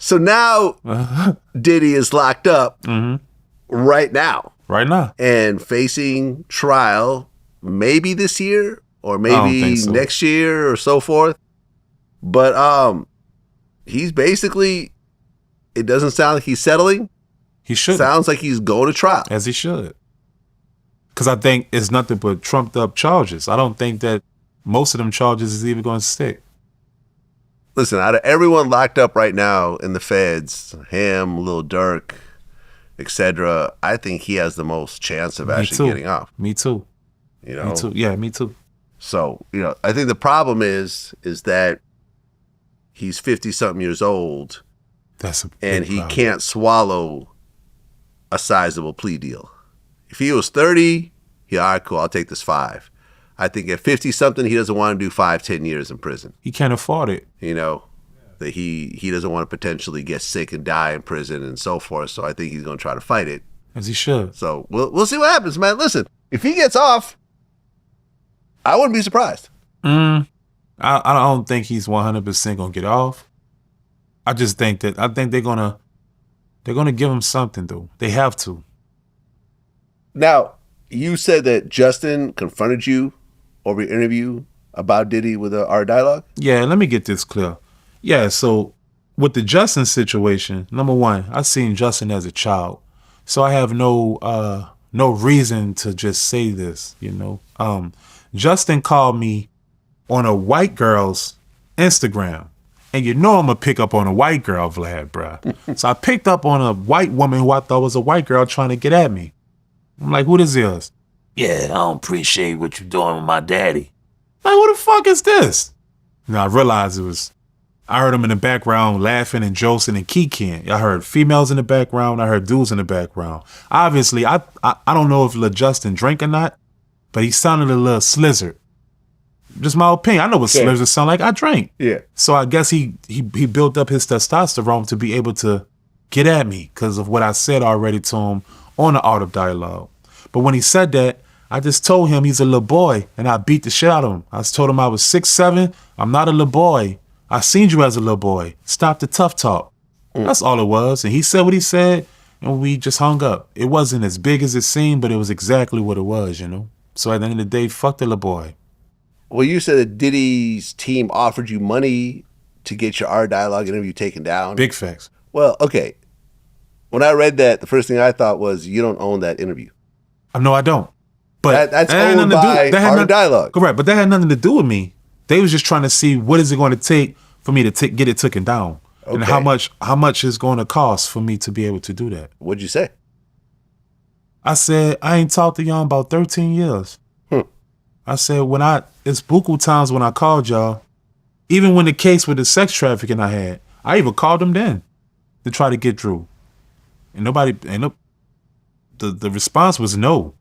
So now Diddy is locked up right now. Right now. And facing trial maybe this year or maybe next year or so forth. But he's basically, it doesn't sound like he's settling. He should. Sounds like he's going to trial. As he should. Because I think it's nothing but trumped up charges. I don't think that most of them charges is even going to stick. Listen, out of everyone locked up right now in the feds, him, Lil Durk, etc., I think he has the most chance of actually getting off. Me too. You know? Me too. Yeah, me too. So, I think the problem is that he's 50-something years old. And he can't swallow a sizable plea deal. If he was 30, all right, cool, I'll take this 5. I think at 50-something, he doesn't want to do 5-10 years in prison. He can't afford it. That he doesn't want to potentially get sick and die in prison and so forth. So I think he's going to try to fight it. As he should. So we'll see what happens, man. Listen, if he gets off, I wouldn't be surprised. I don't think he's 100% going to get off. I just think they're going to give him something, though. They have to. Now, you said that Justin confronted you over your interview about Diddy with our dialogue? Yeah, let me get this clear. Yeah, so with the Justin situation, number one, I seen Justin as a child. So I have no reason to just say this, Justin called me on a white girl's Instagram. And I'm going to pick up on a white girl, Vlad, bruh. So I picked up on a white woman who I thought was a white girl trying to get at me. I'm like, who this is? Yeah, I don't appreciate what you're doing with my daddy. Like, who the fuck is this? And I realized I heard him in the background laughing and joking and kikiing. I heard females in the background. I heard dudes in the background. Obviously, I don't know if Lil Justin drank or not, but he sounded a little slizzard. Just my opinion. I know what slizzard sound like. I drank. Yeah. So I guess he built up his testosterone to be able to get at me because of what I said already to him on the Art of Dialogue. But when he said that, I just told him he's a little boy, and I beat the shit out of him. I told him I was 6'7". I'm not a little boy. I seen you as a little boy. Stop the tough talk. That's all it was. And he said what he said, and we just hung up. It wasn't as big as it seemed, but it was exactly what it was, So at the end of the day, fuck the little boy. Well, you said that Diddy's team offered you money to get your Art Dialogue interview taken down. Big facts. Well, okay. When I read that, the first thing I thought was you don't own that interview. No, I don't. But that's owned by Art of Dialogue. Correct, but that had nothing to do with me. They was just trying to see what is it going to take for me to get it taken down, and how much is going to cost for me to be able to do that. What'd you say? I said I ain't talked to y'all in about 13 years. I said it's buku times when I called y'all, even when the case with the sex trafficking I even called them then to try to get through, and the response was no.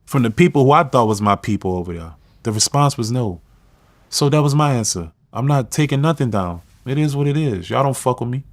From the people who I thought was my people over there, the response was no. So that was my answer. I'm not taking nothing down. It is what it is. Y'all don't fuck with me.